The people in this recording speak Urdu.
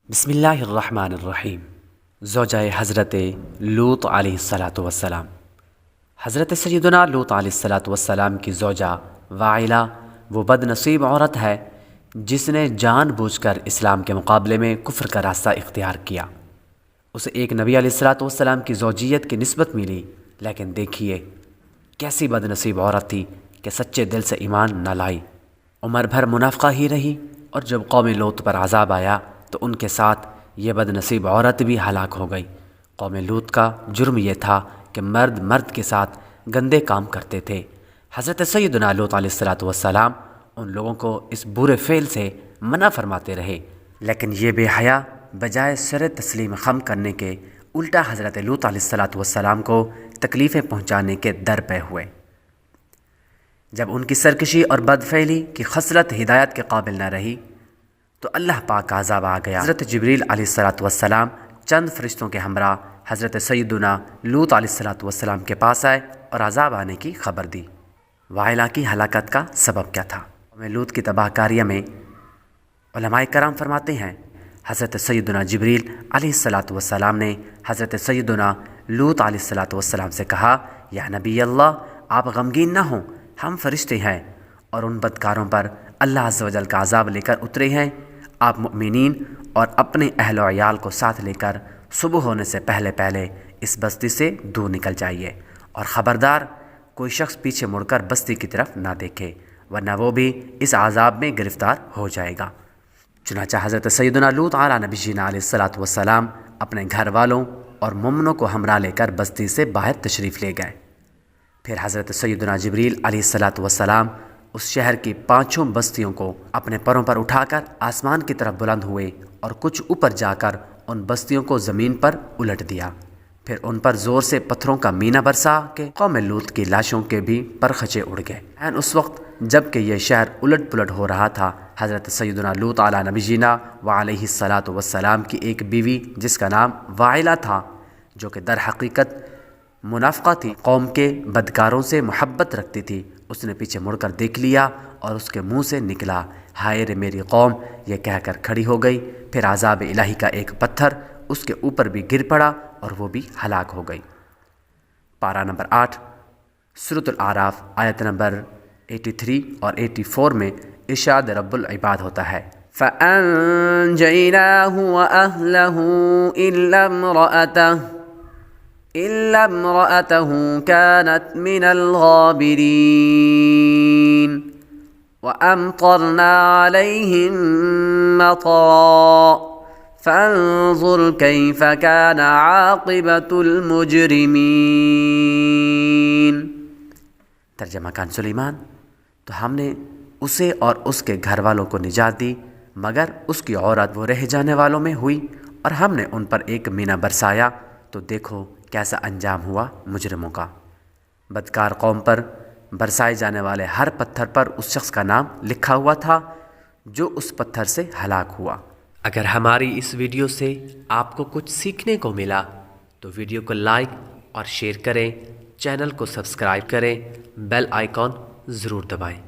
بسم اللہ الرحمن الرحیم۔ زوجہ حضرت لوط علیہ السلام۔ حضرت سیدنا لوط علیہ السلام کی زوجہ وائلہ وہ بد نصیب عورت ہے جس نے جان بوجھ کر اسلام کے مقابلے میں کفر کا راستہ اختیار کیا۔ اسے ایک نبی علیہ السلام کی زوجیت کی نسبت ملی، لیکن دیکھیے کیسی بد نصیب عورت تھی کہ سچے دل سے ایمان نہ لائی، عمر بھر منافقہ ہی رہی، اور جب قوم لوط پر عذاب آیا تو ان کے ساتھ یہ بد نصیب عورت بھی ہلاک ہو گئی۔ قوم لوط کا جرم یہ تھا کہ مرد کے ساتھ گندے کام کرتے تھے۔ حضرت سیدنا لوط علیہ السلام ان لوگوں کو اس برے فعل سے منع فرماتے رہے، لیکن یہ بے حیا بجائے سر تسلیم خم کرنے کے الٹا حضرت لوط علیہ السلام کو تکلیفیں پہنچانے کے در پہ ہوئے۔ جب ان کی سرکشی اور بدفعلی کی خصلت ہدایت کے قابل نہ رہی تو اللہ پاک کا عذاب آ گیا۔ حضرت جبریل علیہ السلام چند فرشتوں کے ہمراہ حضرت سیدنا لوط علیہ السلام کے پاس آئے اور عذاب آنے کی خبر دی۔ وائلہ کی ہلاکت کا سبب کیا تھا؟ لوط کی تباہ کاریہ میں علماء کرام فرماتے ہیں، حضرت سیدنا جبریل علیہ السلام نے حضرت سیدنا لوط علیہ السلام سے کہا، یا نبی اللہ، آپ غمگین نہ ہوں، ہم فرشتے ہیں اور ان بدکاروں پر اللہ عز و جل کا عذاب لے کر اترے ہیں۔ آپ مؤمنین اور اپنے اہل و عیال کو ساتھ لے کر صبح ہونے سے پہلے اس بستی سے دور نکل جائیے، اور خبردار کوئی شخص پیچھے مڑ کر بستی کی طرف نہ دیکھے، ورنہ وہ بھی اس عذاب میں گرفتار ہو جائے گا۔ چنانچہ حضرت سیدنا لوط علیہ نبینا علیہ السلام اپنے گھر والوں اور مومنوں کو ہمراہ لے کر بستی سے باہر تشریف لے گئے۔ پھر حضرت سیدنا جبریل علیہ السلام اس شہر کی 5 بستیوں کو اپنے پروں پر اٹھا کر آسمان کی طرف بلند ہوئے اور کچھ اوپر جا کر ان بستیوں کو زمین پر الٹ دیا۔ پھر ان پر زور سے پتھروں کا مینا برسا کہ قوم لوط کی لاشوں کے بھی پرخچے اڑ گئے۔ اس وقت جب کہ یہ شہر الٹ پلٹ ہو رہا تھا، حضرت سیدنا لوط علیہ نبینا وعلیہ السلام کی ایک بیوی جس کا نام وائلہ تھا، جو کہ در حقیقت منافقہ تھی، قوم کے بدکاروں سے محبت رکھتی تھی، اس نے پیچھے مڑ کر دیکھ لیا اور اس کے منہ سے نکلا، ہائے رے میری قوم، یہ کہہ کر کھڑی ہو گئی۔ پھر عذاب الہی کا ایک پتھر اس کے اوپر بھی گر پڑا اور وہ بھی ہلاک ہو گئی۔ پارہ نمبر 8 سورۃ الاعراف آیت نمبر 83 اور 84 میں ارشاد رب العباد ہوتا ہے، فَأَنجَيْنَاهُ وَأَهْلَهُ إِلَّا امْرَأَتَهُ كَانَتْ مِنَ الْغَابِرِينَ وَأَمْطَرْنَا عَلَيْهِمْ مَطَرًا فَانظُرْ كَيْفَ كَانَ عَاقِبَةُ الْمُجْرِمِينَ۔ ترجمہ کان سلیمان، تو ہم نے اسے اور اس کے گھر والوں کو نجات دی، مگر اس کی عورت وہ رہ جانے والوں میں ہوئی، اور ہم نے ان پر ایک مینا برسایا، تو دیکھو کیسا انجام ہوا مجرموں کا۔ بدکار قوم پر برسائے جانے والے ہر پتھر پر اس شخص کا نام لکھا ہوا تھا جو اس پتھر سے ہلاک ہوا۔ اگر ہماری اس ویڈیو سے آپ کو کچھ سیکھنے کو ملا تو ویڈیو کو لائک اور شیئر کریں، چینل کو سبسکرائب کریں، بیل آئیکن ضرور دبائیں۔